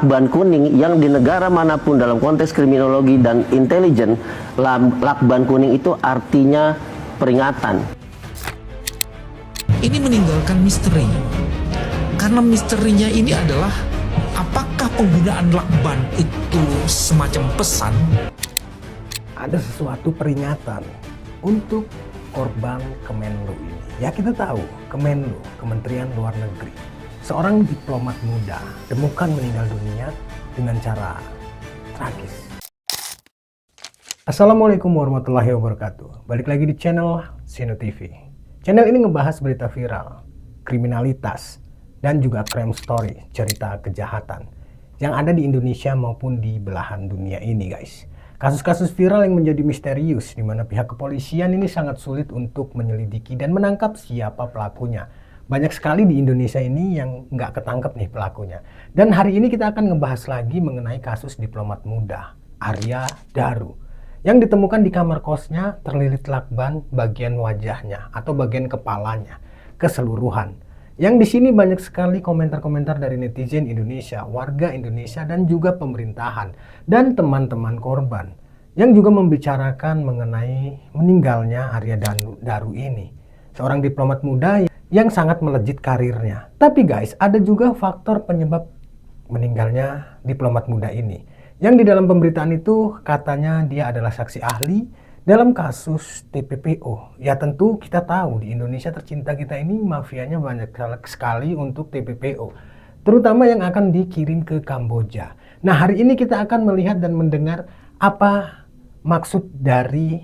Lakban kuning yang di negara manapun dalam konteks kriminologi dan intelijen, lakban kuning itu artinya peringatan. Ini meninggalkan misteri, karena misterinya ini adalah apakah penggunaan lakban itu semacam pesan? Ada sesuatu peringatan untuk korban Kemenlu ini. Ya kita tahu, Kemenlu, Kementerian Luar Negeri, seorang diplomat muda ditemukan meninggal dunia dengan cara tragis. Assalamualaikum warahmatullahi wabarakatuh. Balik lagi di channel Sino TV. Channel ini ngebahas berita viral, kriminalitas, dan juga crime story, cerita kejahatan yang ada di Indonesia maupun di belahan dunia ini, guys. Kasus-kasus viral yang menjadi misterius, di mana pihak kepolisian ini sangat sulit untuk menyelidiki dan menangkap siapa pelakunya. Banyak sekali di Indonesia ini yang nggak ketangkep nih pelakunya. Dan hari ini kita akan ngebahas lagi mengenai kasus diplomat muda, Arya Daru, yang ditemukan di kamar kosnya terlilit lakban bagian wajahnya atau bagian kepalanya keseluruhan. Yang di sini banyak sekali komentar-komentar dari netizen Indonesia, warga Indonesia, dan juga pemerintahan dan teman-teman korban yang juga membicarakan mengenai meninggalnya Arya Daru ini, seorang diplomat muda yang sangat melejit karirnya. Tapi guys, ada juga faktor penyebab meninggalnya diplomat muda ini, yang di dalam pemberitaan itu katanya dia adalah saksi ahli dalam kasus TPPO. Ya tentu kita tahu di Indonesia tercinta kita ini mafianya banyak sekali untuk TPPO, terutama yang akan dikirim ke Kamboja. Nah, hari ini kita akan melihat dan mendengar apa maksud dari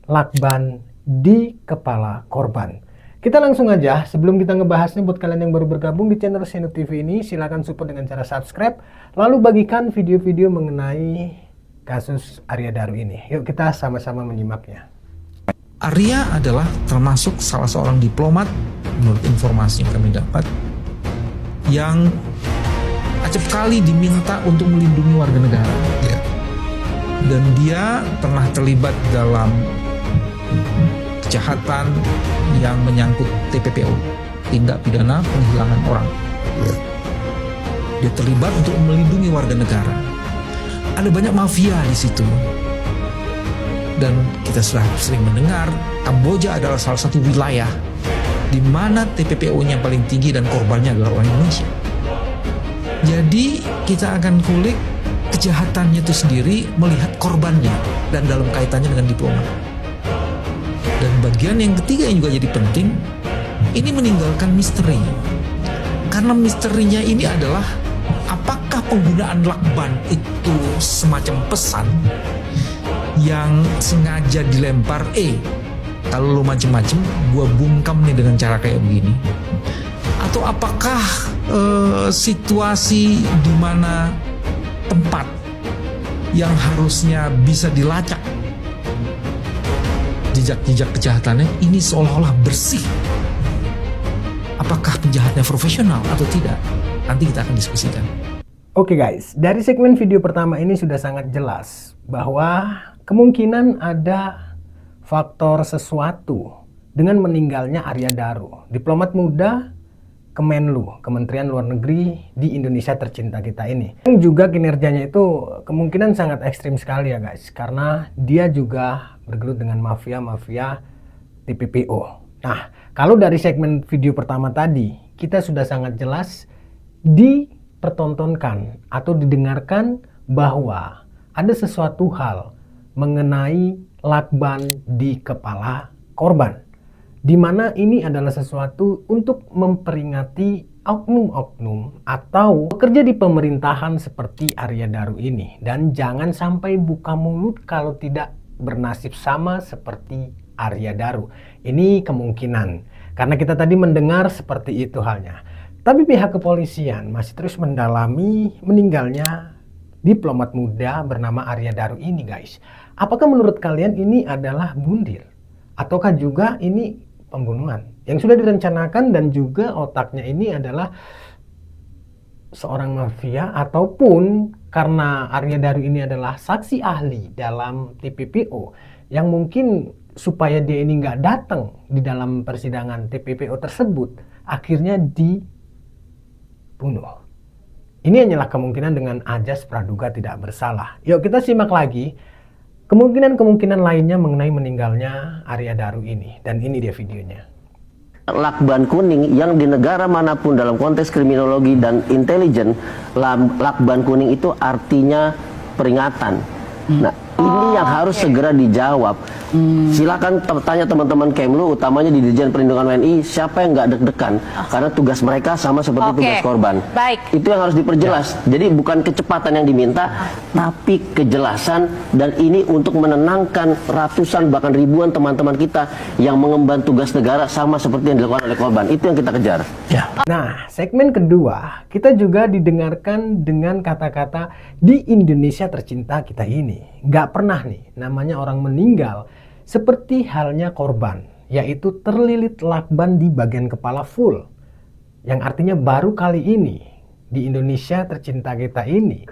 lakban di kepala korban. Kita langsung aja, sebelum kita ngebahasnya, buat kalian yang baru bergabung di channel Sino TV ini, silahkan support dengan cara subscribe, lalu bagikan video-video mengenai kasus Arya Daru ini. Yuk kita sama-sama menyimaknya. Arya adalah termasuk salah seorang diplomat, menurut informasi yang kami dapat, yang acap kali diminta untuk melindungi warga negara. Dan dia pernah terlibat dalam kejahatan yang menyangkut TPPO, tindak pidana penghilangan orang. Dia terlibat untuk melindungi warga negara. Ada banyak mafia di situ. Dan kita sudah sering mendengar Kamboja adalah salah satu wilayah di mana TPPO-nya paling tinggi dan korbannya adalah orang Indonesia. Jadi kita akan kulik kejahatannya itu sendiri, melihat korbannya dan dalam kaitannya dengan diplomat. Dan bagian yang ketiga yang juga jadi penting, ini meninggalkan misteri. Karena misterinya ini adalah apakah penggunaan lakban itu semacam pesan yang sengaja dilempar, kalau lo macem-macem gua bungkam nih dengan cara kayak begini, atau apakah situasi di mana tempat yang harusnya bisa dilacak jejak-jejak kejahatannya ini seolah-olah bersih. Apakah penjahatnya profesional atau tidak? Nanti kita akan diskusikan. Oke guys, dari segmen video pertama ini sudah sangat jelas bahwa kemungkinan ada faktor sesuatu dengan meninggalnya Arya Daru, diplomat muda Kemenlu, Kementerian Luar Negeri di Indonesia tercinta kita ini. Yang juga kinerjanya itu kemungkinan sangat ekstrim sekali ya guys, karena dia juga bergelut dengan mafia-mafia TPPO. Nah, kalau dari segmen video pertama tadi, kita sudah sangat jelas dipertontonkan atau didengarkan bahwa ada sesuatu hal mengenai lakban di kepala korban, di mana ini adalah sesuatu untuk memperingati oknum-oknum atau bekerja di pemerintahan seperti Arya Daru ini, dan jangan sampai buka mulut kalau tidak bernasib sama seperti Arya Daru. Ini kemungkinan karena kita tadi mendengar seperti itu halnya. Tapi pihak kepolisian masih terus mendalami meninggalnya diplomat muda bernama Arya Daru ini, guys. Apakah menurut kalian ini adalah bundir? Ataukah juga ini pembunuhan yang sudah direncanakan dan juga otaknya ini adalah seorang mafia, ataupun karena Arya Daru ini adalah saksi ahli dalam TPPO yang mungkin supaya dia ini nggak datang di dalam persidangan TPPO tersebut, akhirnya dibunuh. Ini hanyalah kemungkinan dengan ajas praduga tidak bersalah. Yuk kita simak lagi kemungkinan-kemungkinan lainnya mengenai meninggalnya Arya Daru ini. Dan ini dia videonya. Lakban kuning yang di negara manapun dalam konteks kriminologi dan intelijen, lakban kuning itu artinya peringatan. Nah, ini yang harus segera dijawab. Silakan tanya teman-teman Kemlu, utamanya di Dirjen Perlindungan WNI, siapa yang nggak deg-degan, karena tugas mereka sama seperti tugas korban. Baik. Itu yang harus diperjelas. Jadi bukan kecepatan yang diminta, tapi kejelasan, dan ini untuk menenangkan ratusan bahkan ribuan teman-teman kita yang mengemban tugas negara sama seperti yang dilakukan oleh korban. Itu yang kita kejar. Nah, segmen kedua, kita juga didengarkan dengan kata-kata di Indonesia tercinta kita ini. Nggak pernah nih namanya orang meninggal seperti halnya korban, yaitu terlilit lakban di bagian kepala full. Yang artinya baru kali ini di Indonesia tercinta kita ini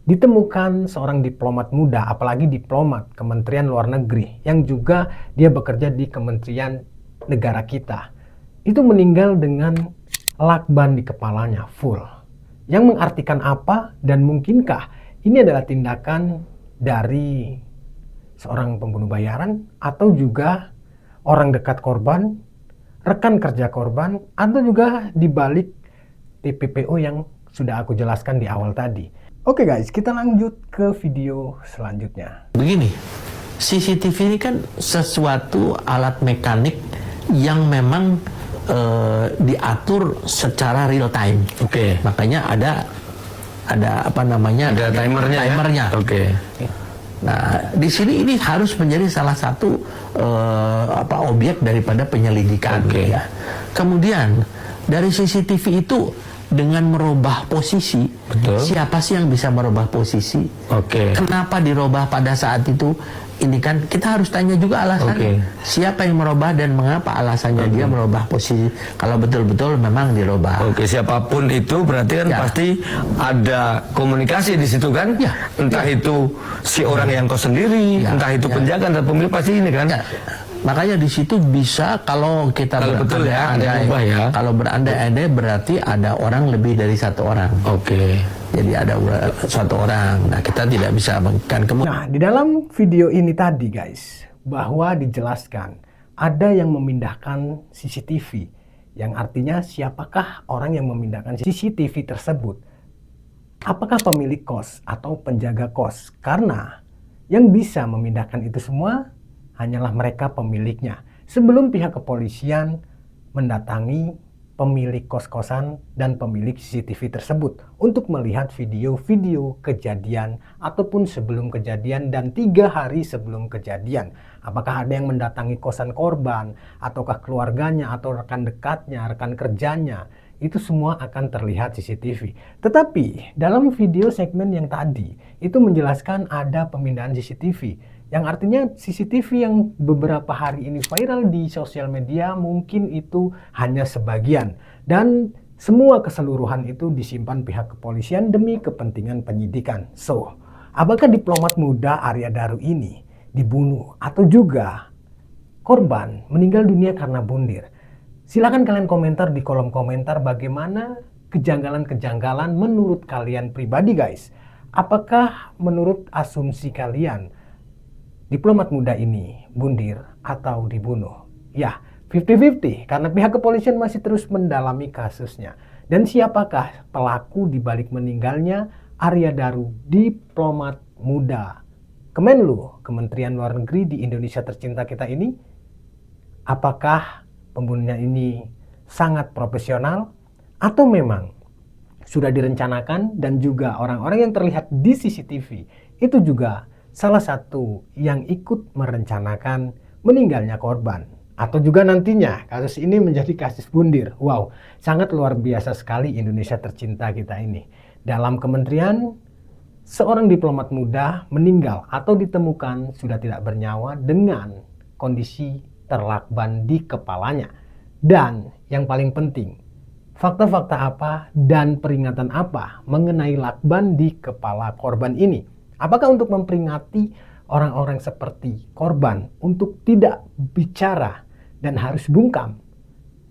ditemukan seorang diplomat muda, apalagi diplomat Kementerian Luar Negeri yang juga dia bekerja di Kementerian Negara kita. Itu meninggal dengan lakban di kepalanya full. Yang mengartikan apa dan mungkinkah ini adalah tindakan dari seorang pembunuh bayaran atau juga orang dekat korban, rekan kerja korban, atau juga dibalik TPPO yang sudah aku jelaskan di awal tadi. Oke guys, kita lanjut ke video selanjutnya. Begini, CCTV ini kan sesuatu alat mekanik yang memang diatur secara real time. Oke. Makanya ada apa namanya? Ada timernya. Timernya. Ya? Oke. Nah, di sini ini harus menjadi salah satu objek daripada penyelidikan. Oke. Ya. Kemudian dari CCTV itu dengan merubah posisi, betul. Siapa sih yang bisa merubah posisi? Oke. Kenapa dirubah pada saat itu? Ini kan kita harus tanya juga alasannya. Siapa yang merubah dan mengapa alasannya dia merubah posisi? Kalau betul-betul memang dirubah. Oke, siapapun itu berarti kan pasti ada komunikasi di situ kan? Ya. Entah itu si orang yang kos sendiri, entah itu penjaga, entah pemilik, pasti ini kan? Ya. Makanya di situ bisa kalau kita betul ya, ada yang ubah ya. Kalau berandai-andai berarti ada orang lebih dari satu orang. Oke. Jadi ada satu orang. Nah, kita tidak bisa kan Nah, di dalam video ini tadi guys, bahwa dijelaskan ada yang memindahkan CCTV, yang artinya siapakah orang yang memindahkan CCTV tersebut? Apakah pemilik kos atau penjaga kos? Karena yang bisa memindahkan itu semua hanyalah mereka pemiliknya. Sebelum pihak kepolisian mendatangi pemilik kos-kosan dan pemilik CCTV tersebut untuk melihat video-video kejadian ataupun sebelum kejadian dan 3 hari sebelum kejadian. Apakah ada yang mendatangi kosan korban, ataukah keluarganya atau rekan dekatnya, rekan kerjanya. Itu semua akan terlihat CCTV. Tetapi dalam video segmen yang tadi itu menjelaskan ada pemindahan CCTV. Yang artinya CCTV yang beberapa hari ini viral di sosial media mungkin itu hanya sebagian. Dan semua keseluruhan itu disimpan pihak kepolisian demi kepentingan penyidikan. So, apakah diplomat muda Arya Daru ini dibunuh atau juga korban meninggal dunia karena bundir? Silakan kalian komentar di kolom komentar bagaimana kejanggalan-kejanggalan menurut kalian pribadi guys. Apakah menurut asumsi kalian diplomat muda ini bundir atau dibunuh? Ya, 50-50 karena pihak kepolisian masih terus mendalami kasusnya. Dan siapakah pelaku dibalik meninggalnya Arya Daru, diplomat muda Kemenlu, Kementerian Luar Negeri di Indonesia tercinta kita ini? Apakah pembunuhnya ini sangat profesional atau memang sudah direncanakan dan juga orang-orang yang terlihat di CCTV itu juga salah satu yang ikut merencanakan meninggalnya korban, atau juga nantinya kasus ini menjadi kasus bundir. Wow, sangat luar biasa sekali Indonesia tercinta kita ini. Dalam kementerian, seorang diplomat muda meninggal atau ditemukan sudah tidak bernyawa dengan kondisi terlakban di kepalanya. Dan yang paling penting, fakta-fakta apa dan peringatan apa mengenai lakban di kepala korban ini? Apakah untuk memperingati orang-orang seperti korban untuk tidak bicara dan harus bungkam?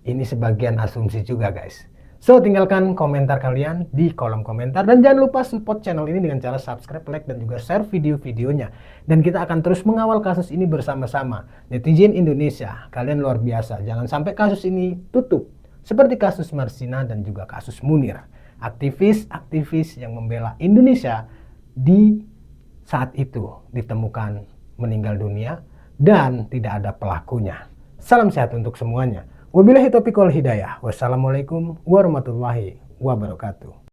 Ini sebagian asumsi juga guys. So, tinggalkan komentar kalian di kolom komentar. Dan jangan lupa support channel ini dengan cara subscribe, like, dan juga share video-videonya. Dan kita akan terus mengawal kasus ini bersama-sama. Netizen Indonesia, kalian luar biasa. Jangan sampai kasus ini tutup. Seperti kasus Marsina dan juga kasus Munir. Aktivis-aktivis yang membela Indonesia di saat itu ditemukan meninggal dunia dan tidak ada pelakunya. Salam sehat untuk semuanya. Wabillahi taufiq wal hidayah. Wassalamualaikum warahmatullahi wabarakatuh.